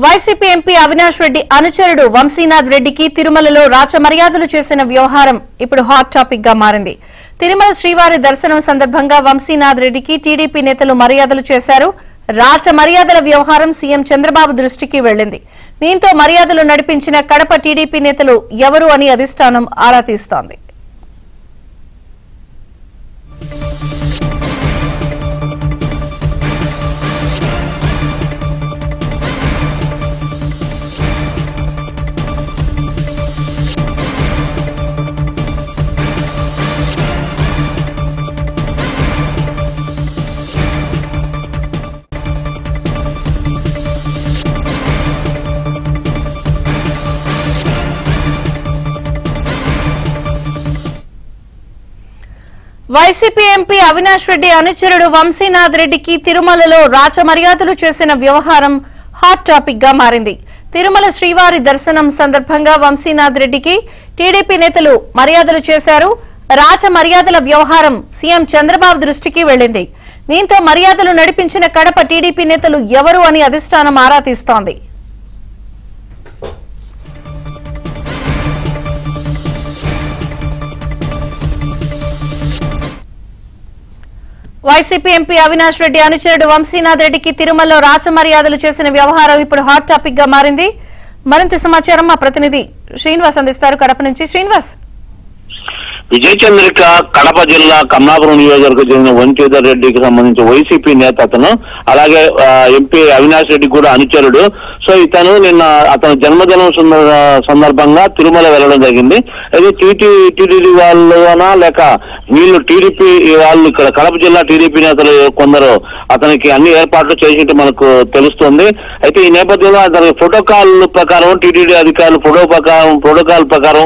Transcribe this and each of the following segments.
YCP MP Avinash Reddy అనుచరుడు వంశీనాథ్ రెడ్డికి తిరుమలలో రాచ మర్యాదలు చేసిన వ్యవహారం ఇప్పుడు హాట్ టాపిక్ గా మారింది. తిరుమల శ్రీవారి దర్శనం సందర్భంగా వంశీనాథ్ రెడ్డికి టీడీపీ నేతలు మర్యాదలు చేశారు. రాచ మర్యాదల వ్యవహారం సీఎం చంద్రబాబు దృష్టికి వెళ్లింది. దీంతో మర్యాదలు నడిపించిన కడప టీడీపీ నేతలు ఎవరు అని అధిష్టానం ఆరా తీస్తోంది. వైసీపీ ఎంపీ అవినాష్ రెడ్డి అనుచరుడు వంశీనాథ్ రెడ్డికి తిరుమలలో రాచ మర్యాదలు చేసిన వ్యవహారం హాట్ టాపిక్ గా మారింది. తిరుమల శ్రీవారి దర్శనం సందర్భంగా వంశీనాథ్ రెడ్డికి టీడీపీ నేతలు మర్యాదలు చేశారు. రాచ మర్యాదల వ్యవహారం సీఎం చంద్రబాబు దృష్టికి వెళ్లింది. దీంతో మర్యాదలు నడిపించిన కడప టీడీపీ నేతలు ఎవరు అని అధిష్టానం ఆరా తీస్తోంది. వైసీపీ ఎంపీ అవినాష్ రెడ్డి అనుచరుడు వంశీనాథ్ రెడ్డికి తిరుమలలో రాచ మర్యాదలు చేసిన వ్యవహారం ఇప్పుడు హాట్ టాపిక్ గా మారింది. మరింత సమాచారం మా ప్రతినిధి శ్రీనివాస్ అందిస్తారు కడప నుంచి. శ్రీనివాస్. విజయ చంద్రిక కడప జిల్లా కమలాపురం నియోజకవర్గం చెందిన వంశీధర్ రెడ్డికి సంబంధించి వైసీపీ నేత అతను, అలాగే ఎంపీ అవినాష్ రెడ్డి కూడా అనుచరుడు. సో ఇతను నిన్న అతని జన్మదినం సందర్భంగా తిరుమల వెళ్లడం జరిగింది. అయితే టీడీపీ వాళ్ళనా లేక వీళ్ళు టీడీపీ వాళ్ళు ఇక్కడ కడప జిల్లా టీడీపీ నేతలు కొందరు అతనికి అన్ని ఏర్పాట్లు చేసినట్టు మనకు తెలుస్తుంది. అయితే ఈ నేపథ్యంలో అతని ప్రోటోకాల్ ప్రకారం టీటీడీ అధికారులు ప్రోటోకాల్ ప్రకారం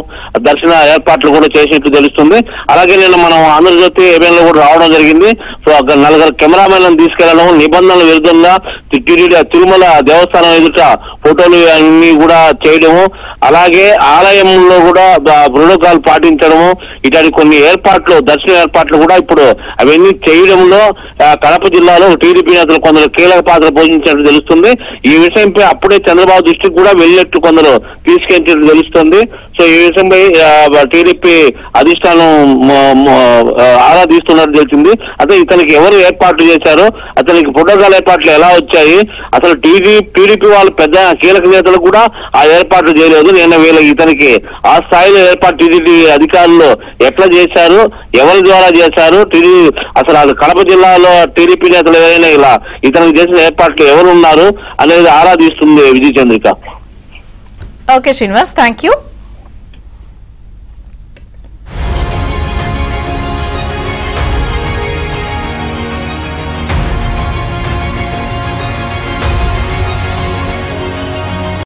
దర్శన ఏర్పాట్లు కూడా చేసినట్టు తెలుస్తుంది. అలాగే నిన్న మనం ఆంధ్రజ్యోతి ఏబిఎన్లో కూడా రావడం జరిగింది. సో నలుగురు కెమెరామెన్లను తీసుకెళ్లడం, నిబంధనల విరుద్ధంగా టీటీడీ తిరుమల దేవస్థానం ఎదుట ఫోటోలు అన్ని కూడా చేయడము, అలాగే ఆలయంలో కూడా ప్రోటోకాల్ పాటించడము, ఇట్లాంటి కొన్ని ఏర్పాట్లు దర్శన ఏర్పాట్లు కూడా ఇప్పుడు అవన్నీ చేయడంలో కడప జిల్లాలో టీడీపీ నేతలు కొందరు కీలక పాత్ర పోషించినట్టు తెలుస్తుంది. ఈ విషయంపై అప్పుడే చంద్రబాబు దృష్టికి కూడా వెళ్ళినట్టు కొందరు తీసుకెళ్ళినట్టు తెలుస్తుంది. సో ఈ విషయంపై టీడీపీ అధిష్టానం ఆరా తీస్తున్నట్టు తెలిసింది. అదే ఇతనికి ఎవరు ఏర్పాట్లు చేశారో, అతనికి ప్రోటోకాల్ ఏర్పాట్లు ఎలా వచ్చాయి, అసలు టీడీపీ వాళ్ళు పెద్ద కీలక నేతలు కూడా ఆ ఏర్పాట్లు చేయలేదు. నేను ఇతనికి ఆ స్థాయిలో ఏర్పాటు టీడీపీ అధికారులు ఎట్లా చేశారు, ఎవరి ద్వారా చేశారు, అసలు కడప జిల్లాలో టీడీపీ నేతలు ఎవరైనా ఇలా ఇతనికి చేసిన ఏర్పాట్లు ఎవరు ఉన్నారు అనేది ఆరా తీస్తుంది Vijaya Chandrika. Okay Srinivas, thank you.